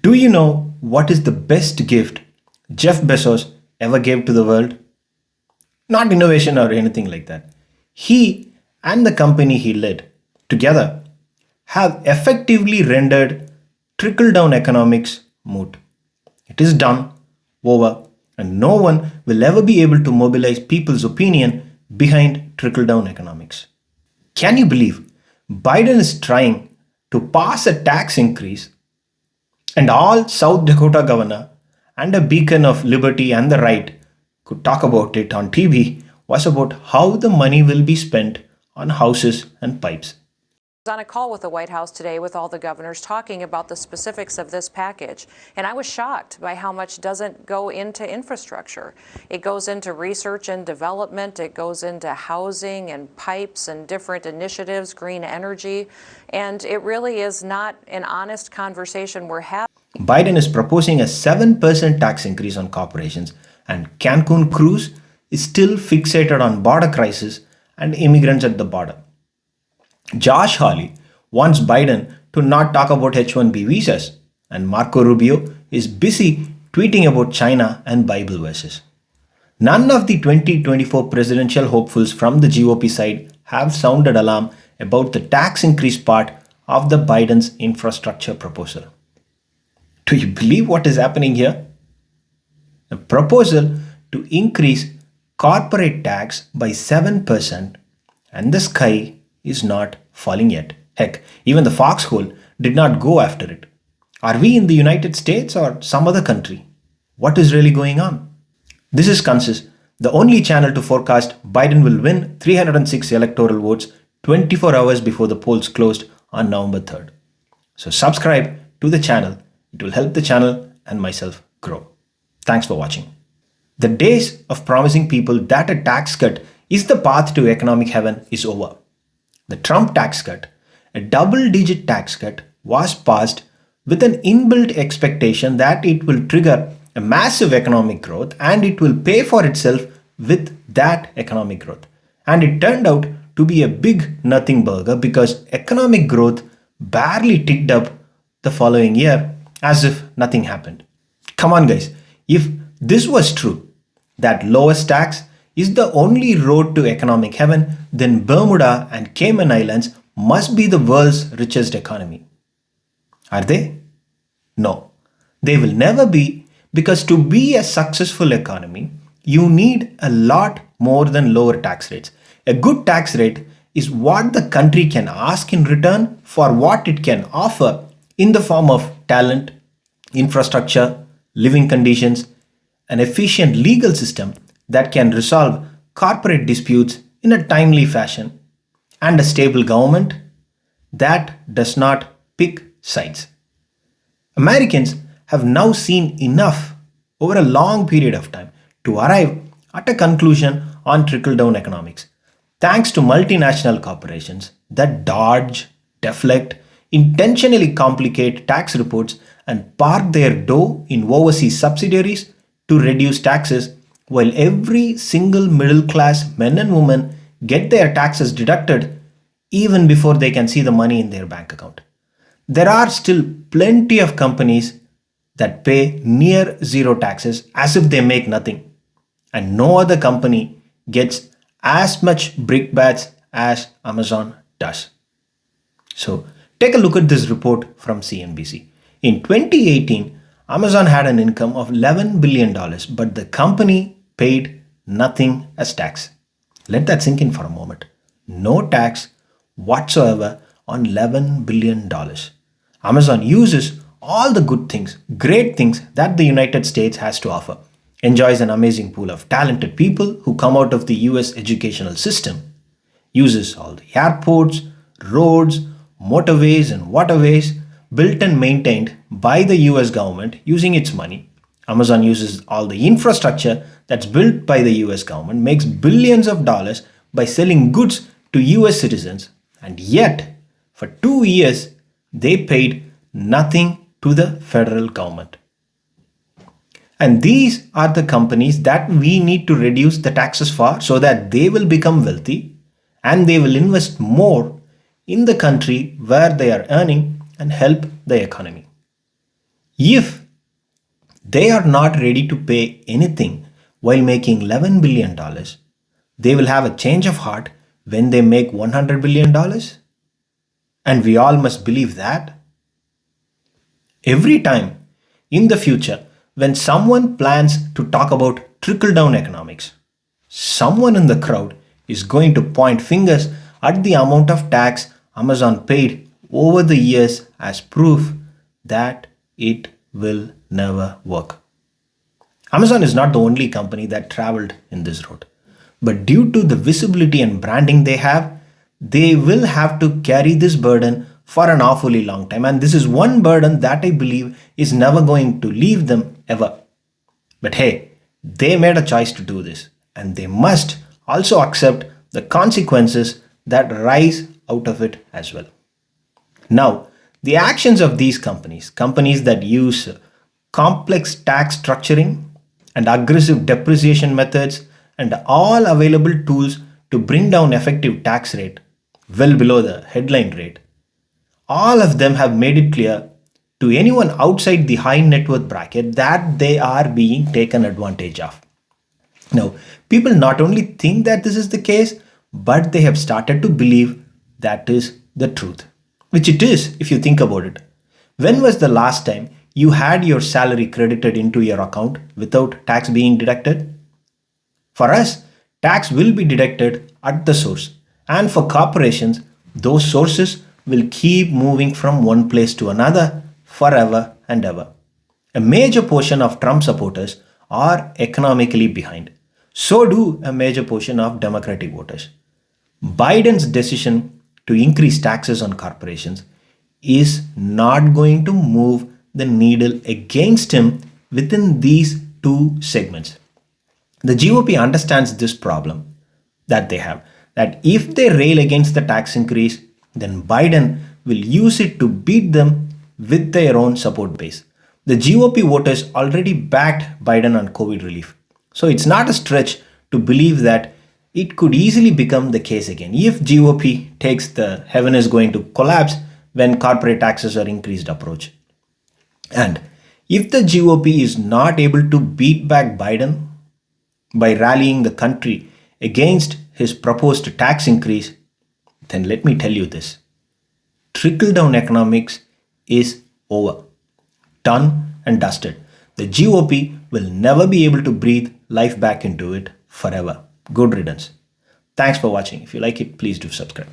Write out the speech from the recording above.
Do you know what is the best gift Jeff Bezos ever gave to the world? Not innovation or anything like that. He and the company he led together have effectively rendered trickle down economics moot. It is done, over, and no one will ever be able to mobilize people's opinion behind trickle down economics. Can you believe Biden is trying to pass a tax increase and all South Dakota governor and a beacon of liberty and the right could talk about it on TV was about how the money will be spent on houses and pipes. On a call with the White House today with all the governors talking about the specifics of this package. And I was shocked by how much doesn't go into infrastructure. It goes into research and development. It goes into housing and pipes and different initiatives, green energy. And it really is not an honest conversation we're having. Biden is proposing a 7% tax increase on corporations, and Cancun Cruise is still fixated on border crisis and immigrants at the border. Josh Hawley wants Biden to not talk about H-1B visas, and Marco Rubio is busy tweeting about China and Bible verses. None of the 2024 presidential hopefuls from the GOP side have sounded alarm about the tax increase part of the Biden's infrastructure proposal. Do you believe what is happening here? A proposal to increase corporate tax by 7%, and the sky is not falling yet. Heck, even the foxhole did not go after it. Are we in the United States or some other country? What is really going on? This is Consensus, the only channel to forecast Biden will win 306 electoral votes 24 hours before the polls closed on November 3rd. So subscribe to the channel. It will help the channel and myself grow. Thanks for watching. The days of promising people that a tax cut is the path to economic heaven is over. The Trump tax cut, a double-digit tax cut, was passed with an inbuilt expectation that it will trigger a massive economic growth and it will pay for itself with that economic growth. And it turned out to be a big nothing burger because economic growth barely ticked up the following year as if nothing happened. Come on guys, if this was true, that lowest tax is the only road to economic heaven, then Bermuda and Cayman Islands must be the world's richest economy. Are they? No, they will never be, because to be a successful economy, you need a lot more than lower tax rates. A good tax rate is what the country can ask in return for what it can offer in the form of talent, infrastructure, living conditions, an efficient legal system that can resolve corporate disputes in a timely fashion, and a stable government that does not pick sides. Americans have now seen enough over a long period of time to arrive at a conclusion on trickle-down economics. Thanks to multinational corporations that dodge, deflect, intentionally complicate tax reports and park their dough in overseas subsidiaries to reduce taxes, while every single middle class men and women get their taxes deducted even before they can see the money in their bank account. There are still plenty of companies that pay near zero taxes as if they make nothing, and no other company gets as much brickbats as Amazon does. So take a look at this report from CNBC. In 2018, Amazon had an income of $11 billion, but the company paid nothing as tax. Let that sink in for a moment. No tax whatsoever on $11 billion. Amazon uses all the good things, great things that the United States has to offer, enjoys an amazing pool of talented people who come out of the US educational system, uses all the airports, roads, motorways and waterways built and maintained by the US government using its money. Amazon uses all the infrastructure that's built by the US government, makes billions of dollars by selling goods to US citizens, and yet for 2 years they paid nothing to the federal government. And these are the companies that we need to reduce the taxes for so that they will become wealthy and they will invest more in the country where they are earning and help the economy. If they are not ready to pay anything while making $11 billion, they will have a change of heart when they make $100 billion? And we all must believe that. Every time in the future, when someone plans to talk about trickle down economics, someone in the crowd is going to point fingers at the amount of tax Amazon paid over the years as proof that it will never work. Amazon is not the only company that traveled in this road. But due to the visibility and branding they have, they will have to carry this burden for an awfully long time. And this is one burden that I believe is never going to leave them ever. But hey, they made a choice to do this, and they must also accept the consequences that rise out of it as well. Now, the actions of these companies that use complex tax structuring and aggressive depreciation methods and all available tools to bring down effective tax rate well below the headline rate, all of them have made it clear to anyone outside the high net worth bracket that they are being taken advantage of. Now, people not only think that this is the case, but they have started to believe that is the truth, which it is if you think about it. When was the last time you had your salary credited into your account without tax being deducted? For us, tax will be deducted at the source, and for corporations, those sources will keep moving from one place to another forever and ever. A major portion of Trump supporters are economically behind. So do a major portion of Democratic voters. Biden's decision to increase taxes on corporations is not going to move the needle against him within these two segments. The GOP understands this problem that they have, that if they rail against the tax increase, then Biden will use it to beat them with their own support base. The GOP voters already backed Biden on COVID relief. So it's not a stretch to believe that it could easily become the case again if GOP takes the heaven is going to collapse when corporate taxes are increased approach. And if the GOP is not able to beat back Biden by rallying the country against his proposed tax increase, then let me tell you this: trickle down economics is over, done and dusted. The GOP will never be able to breathe life back into it forever. Good riddance. Thanks for watching. If you like it, please do subscribe.